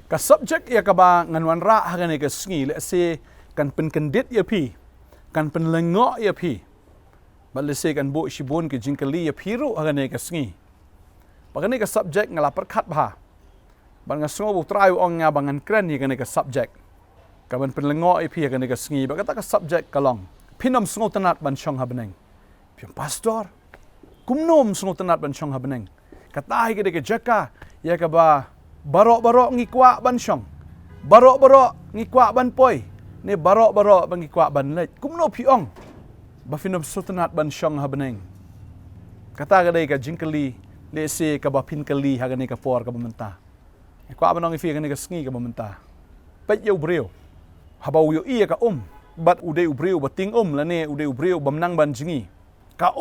ka subject ya ka ba ngan ra ha ne ka sngi le se kan pen kendit ya pi kan pen lengo ya pi ba le se kan bo shibon ke jingkali ya phiru ha ne ka sngi ba ne ka subject ngala perkhat ba ban nga sngo bu trai ong nga bangan kren ni ka ne ka subject ka ban pen lengo ya pi ka ne ka sngi ba ka ta ka subject kalong pinom sngo tanat ban chong ha beneng piom pastor kumnom sngo tanat ban chong ha beneng katai ke de ke jaka ya ka ba barok-barok ngikwa ban syong. Barok-barok ngikwa ban poi. Ne barok-barok bang ngikwa ban lej. Kumno piong. Ba finom sultanat ban syong ha beneng. Kata gadai ka jingkali le se ka ba pinkali ha gane ka for ka bamenta. Ngikwa banong ifi gane ka sngi ka bamenta. Pet yo breu. Habau yo iya ka bat ude ubreu bating lane ude ubreu bamnang ban jingi. Ka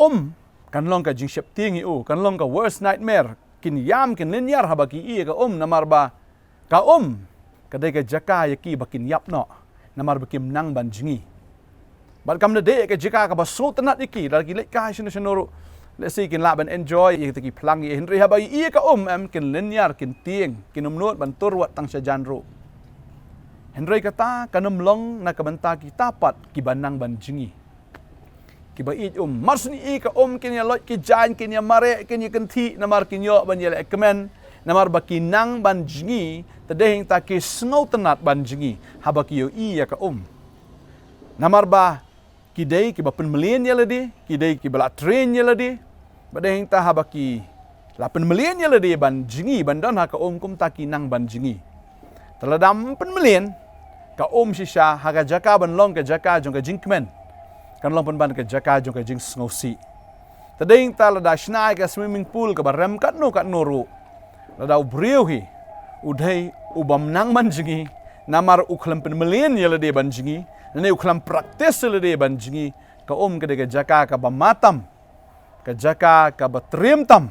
kan long ka jing syap tingi kan long ka worst nightmare. Kin yam kin linyar habaki iya ka namar ba ka kadai ka jaka yaki bakin yap no namar bakim nang ban jingi bal kam de ka jaka ka baso tanat yaki lagi lek ka shino let's say kin la ban enjoy ye taki plang ye henry habaki iya ka am kin linyar kin tieng kin umnot ban turwat tang sa janro henry kata kanum long na kabanta kita pat kibanang ban jingi kiba it marsuni ka kinya lot ki jan kinya mare kinya kenti namar kinyo ban yele ekmen namar bakinang ban jingi tadehing ta ki sngo tanat ban jingi habaki yo iya ka namar ba kidai ki ba pen melien yele di kidai ki bala train yele di badehing ta habaki 8 million yele di ban jingi ban don ha ka kum ta kinang ban jingi taladam pen melien ka shisha haga jaka ban long ka jaka jong ka jingkmen kan long ban ke jaka jong ke jing sngosi tading ta lada snai ke swimming pool ke barem kat no ru lada ubriu hi udhai ubam nang man jingi namar ukhlam pen million yele de ban jingi ne ukhlam practice yele de ban jingi ka ke de jaka ka bamatam ke jaka ka batrim tam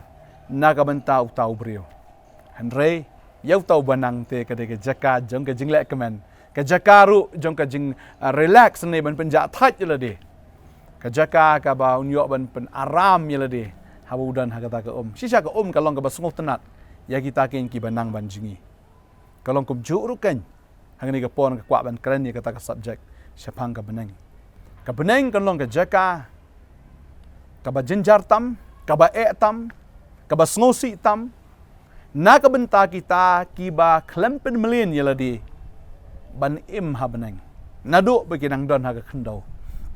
na ka banta uta ubriu hanrei yau tau banang te ke de jaka jong ke jing lek kemen ke jaka ru jong ke jing relax ne ban penja that yele de kajaka ka ba unyo ban pen aram yele de habudan hagata ka sisa ka kalong ka basungok tanat ya kita ken ki banang ban jingi kalong kum ju ruken hangni ka pon ka kwa ban kren ni kata ka subject syapang ka beneng kalong ka jaka ka ba jinjar tam ka ba tam ka ba sngosi tam na ka benta kita ki ba klempen melin yele de ban ha beneng nadu beginang don ha ka khendau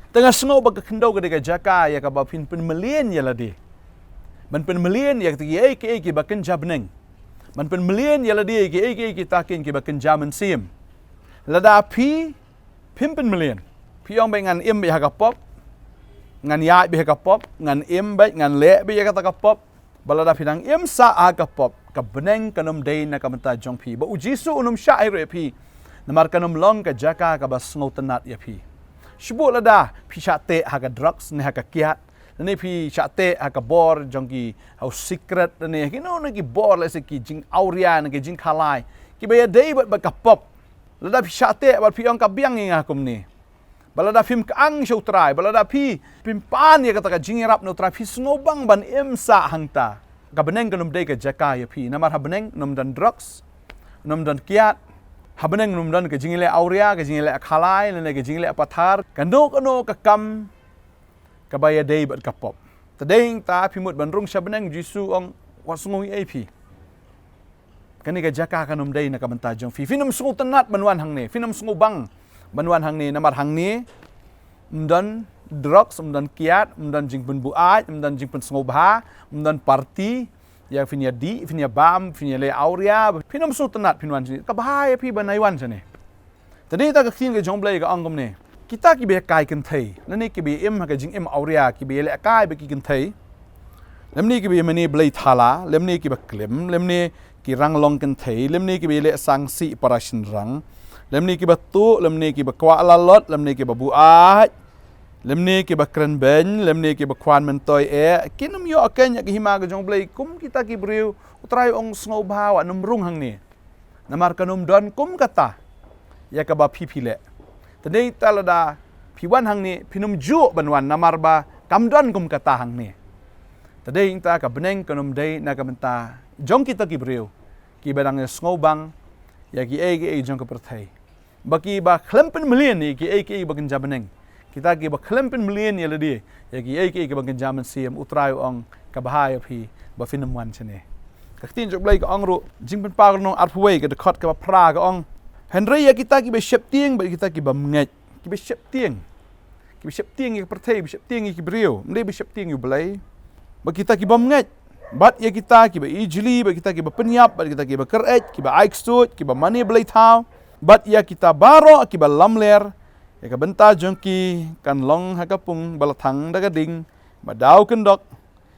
tengah sengaw bag kendau ke jaka ya ka ba pen million ya ladi ban pen million ya ki ba ken jabneng ban pen million ya ladi ki takin ki ba ken jaman sim lada pi pen million pi ong ngan im bi ha ka pop ngan ya bi ha ka pop ngan im ba ngan le bi ya ka ta ka pop balada pinang im sa ha ka pop ka beneng kanom day na ka menta jong pi ba ujisu unum sha ai re pi namar kanom long ka jaka ka ba sngaw tanat ya pi Shibuk lada pi syate haga drugs ni haga kiat ni pi syate haga bor jongki au secret ni kino nagi bor lese ki jing auria nagi jing khalai ki baya dei bat bakapop lada pi syate bat pi ong kabiang inga kum ni balada film kaang show try balada pi pimpan ya kata ka jing rap no try pi snobang ban imsa hangta ka beneng kanum dei ka jaka ya pi namar ha beneng nom dan drugs nom dan kiat habeneng numdan ke jingile auria ke jingile khalai lene ke jingile pathar kano ka kam ka baya dei bat kapop tadeng ta pimut banrung sabeneng jisu ong wasungui ap kani ka jaka kanum dei na kamanta jong finum sungu tanat banwan hang ne finum sungu bang banwan hang ne namar hang ne mdan drugs mdan kiat mdan jingpun buat mdan jingpun sungu bha mdan party ya finia bam finia le auria pinom su tanat pinwan sini ka bahaya pi banaiwan sini tadi ta ka khin ke jongblai ka angkom ne kita ki be kai kan thai nani ki be im ka jing im auria ki be le kai be ki kan thai lemni ki be mani blai thala lemni ki ba klem lemni ki rang long kan thai lemni ki be le sangsi parashin rang lemni ki ba tu lemni ki ba kwa lalot lemni ki ba buat lemni ki bakran ben lemni ki bakwan mentoy kinum yo aken ya ki hima ga jong blai kum kita ki briu utrai ong sngo bawa numrung hang ni namar kanum don kum kata ya ka ba pipile tadei talada piwan hang ni pinum ju banwan namar ba kamdon kum kata hang ni tadei ta ka beneng kanum dei na ka menta jong kita ki briu ki badang sngo bang ya ki ai jong ka perthai baki ba klempen million ni ki ai bakin jabeneng kita ki ba klempen million ya ladi ya ki ai bakin jaman siam utrai ong ka bahaya phi ba finam wan chane ka tin jok blai ka ong ro jing pen pa nong at phuai ka de khot ka pra ka ong henry ya kita ki be shep tieng ba kita ki ba ngai ki be shep tieng ki perthai be shep tieng ki brio mde be shep tieng yu blai ba kita ki ba ngai bat ya kita ki ba ijli ba kita ki ba penyap ba kita ki ba keret ki ba aikstut ki ba mani blai thau bat ya kita baro ki ba lamler ya ka benta jongki kan long ha ka pung balathang da ka ding ba dau kendok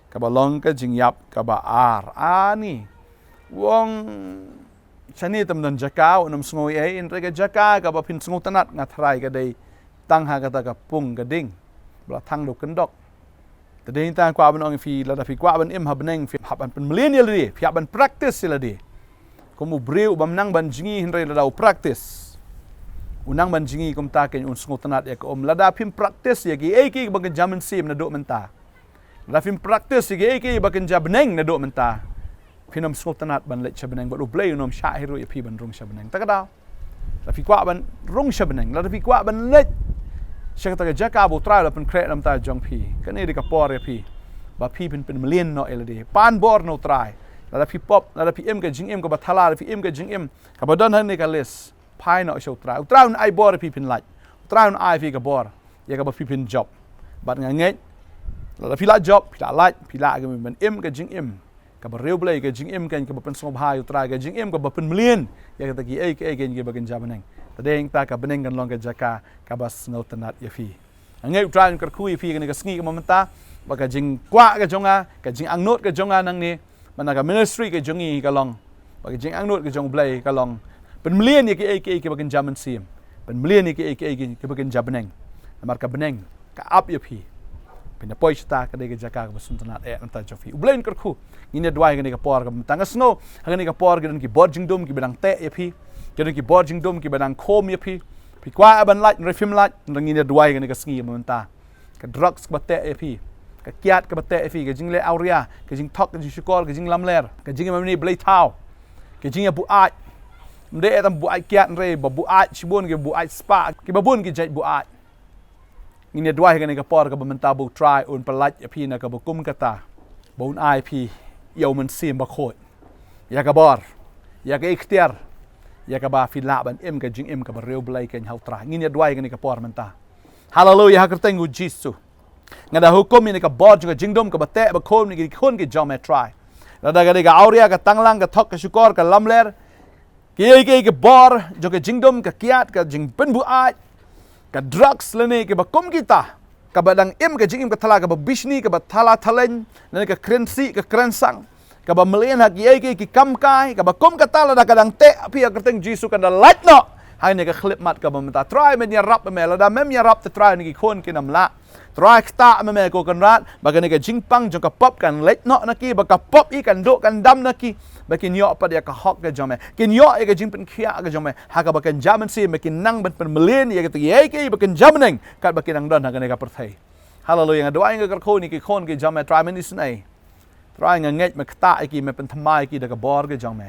ka ba long ka jingyap ka ba ani wong chani tam dan jakau nam sngoi ai in ka jaka ka ba phin sngu tanat nga thrai ka dei tang ha ka ta ka pung ka ding balathang do kendok tadeng ta kwa ban ong fi la da fi kwa ban im ha beneng fi ha ban pen millennial di fi ban practice la di komu breu bam nang ban jingi hinre la dau practice unang ban jingi kom ta ken un sngu tanat ya ko la da phim practice ya ki ki ban jamin sim na do menta la phim practice ya ki ban jabneng na do menta phinam sngu tanat ban le chabeneng ba do blei unom sha hero ya phi ban rung chabeneng ta ka da la fi kwa ban rung chabeneng la da fi kwa ban le Syakata jaka bu try la pen kret nam ta jong pi kan ni de ka por ya pi ba pi pen million no elade pan bor no try la pi pop la pi em ka jing em ka ba thala la pi em ka jing em ka ba don han ni ka les pai no show try un ai bor pi pen lach try un ai fi ka bor ya ka ba pi pen job bat nga ngai la pi la job pi la lach pi la ka men em ka jing em ka ba real play ka jing em kan ka ba pen song hai try ka jing em ka ba pen million ya ka ta ki ai kan ki ba kan jabaneng tadeng ta ka beneng kan long ka jaka ka bas no tanat ya fi angai utran kar khu fi kan ka sngi ka mamanta ba ka jing kwa ka jonga ka jing angnot ka jonga nang ni mana ka ministry ka jongi ka long ba ka jing angnot ka jong blai ka long pen million ya ki ba kan jaman sim pen million ya ki ba kan jabeneng mar ka beneng ka up ya fi pen poi sta ka de ka jaka ka basun tanat e anta jofi ublain kar khu ni ne dwai ka ni ka por ka tanga snow ha ni ka por ka ki borjing dum ki bedang te ya fi jadi ki borjing dum ki badang khom ya pi kwa ban lach refim lach ngi ne duai ka sngi menta ka drugs ka bate ya pi ka kiat ka bate ya pi ka jing le auria ka jing thok ka jing shukol ka jing lamler ka jing mamni blai thau ka jing bu ai mde tam bu ai kiat re ba bu ai shibon ke bu ai spa ki babun ki jai bu ai ngi ne duai ka por ka menta bu try un palach ya pi na ka bu kum kata bun ai pi yo man sim ba khot ya ka bor ya ka ikhtiar ya ka ba fi la ban em ka jing em ka ba real blai ken hau tra ngin ya dwai ka ni ka por menta hallelujah ha kertengu jisu ngada hukum ni ka bod ka jingdom ka ba te ba khom ni ki khon ki jom try la da ga auria ka tanglang ka thok ka shukor ka lamler ki bor jo ka jingdom ka kiat ka jing pen bu ai ka drugs lene ke ba kom kita ka ba dang em ka jing em ka thala ka ba bishni ka ba thala thalen na ka krensi ka krensang ka ba melian hak ki kam kai ka ba kom ka tala da kadang te api ka teng jisu kan da light no hai ne ka clip mat ka ba menta try men ya rap me la da mem ya rap te try ni ki khon ki nam la try ta me ko kan rat ba ka ne ka jingpang jong ka pop kan light no na ki ba ka pop i kan do kan dam na ki ba kin yo pa dia ka hok ka jome kin yo e ka jingpen khia ka jome ha ka ba kan jaman si me kin nang ben pen melian ya ka ki ba kan jamneng ka ba kin nang don ha ka ne ka perthai hallelujah doa nga ka khon ni ki khon ki jome try men is nai try nga ngai me kta ki me pen thamai ki da ka bor ke jong me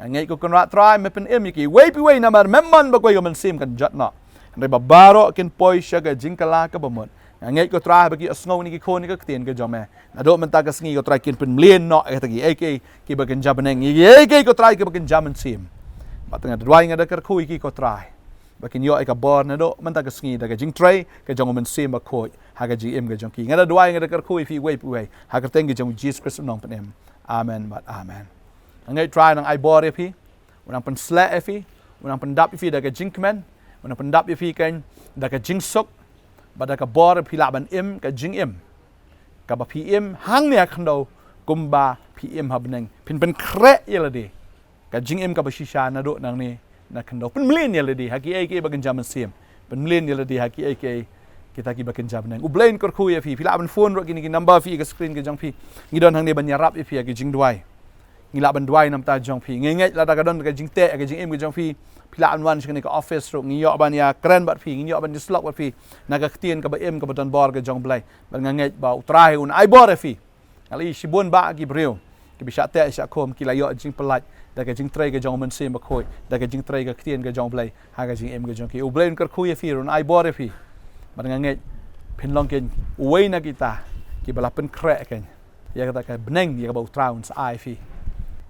ngai ko kon rat try me pen em ki we pi we na mar memman ba ko man sim kan jat no re ba baro kin poi sha ga jingkala ka ba mon ngai ko try ba ki asngau ni ki khon ni ka tien ke jong me na do man ta ka sngi ko try kin pen mlien no ta ki ba kan jabaneng ko try ki ba kan jaman sim ba tanga dwai nga da kar khu ki ko try ba kin yo ka bor na do man ta ka sngi da ka jing tray ka jong man sim ba ko ha ka GM ka jong ki nga da dwai nga da kar khu fi we pi we ha ka teng ki jong Jesus Christ nong pen em amen but amen ngai try nang ai bor fi unang pen sla fi unang pen dap fi da ka jing kmen unang pen dap fi kan da ka jing sok ba da ka bor fi la ban em ka jing em ka ba PM hang ne kan do kumba PM habneng pin pen kre yelade ka jing em ka ba shisha na do nang ni na kan do pen mlen yelade haki ai ke ba kan jaman sim pen mlen yelade haki ai ke kita ki ba kan jaman u blain kor khu ya fi la ban phone ro ki ni number fi ka screen ke jang fi ngi don hang ne ban yarap fi ki jing dwai ngi la ban dwai nam ta jong fi ngai la da ka don ka jing te ka jing em ke jong fi pila an wan shikani ka office ro ngi yo ban ya kren bat fi ngi yo ban dislok bat fi na ka tien ka ba em ka ba don bor ka jong blai ban ngai ba utrai un ai bor fi ali shibun ba ki breu ki bisa te sya kom ki la yo jing pelat da ka jing trai ka jong men se ma khoi da ka jing trai ka tien ka jong blai ha ka jing em ka jong ki u blai kar khu ye fi ron ai bor fi man ngai pin long ken uai na kita ki bala pen krek kan ya kata ka beneng ya bau traun sa ai fi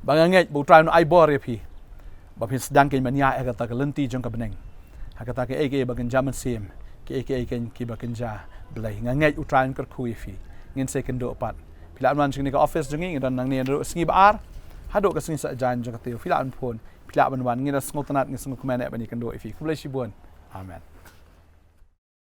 bang ngai bau traun ai bor ye fi ba pin sedang ken man ya kata ka lenti jong ka beneng ha kata ka ege bagan jaman sem ki ken ki bagan ja blai ngai u traun kar khu ye fi ngin se ken do pat pila man jing ni ka office jing ngi dan nang ni ro sngi bar hado ka sngi sa jan jong ka teu pila an phon pila ban wan ngi na sngo tanat ngi sngo kumane ba ni kan do fi ku blai shi bon amen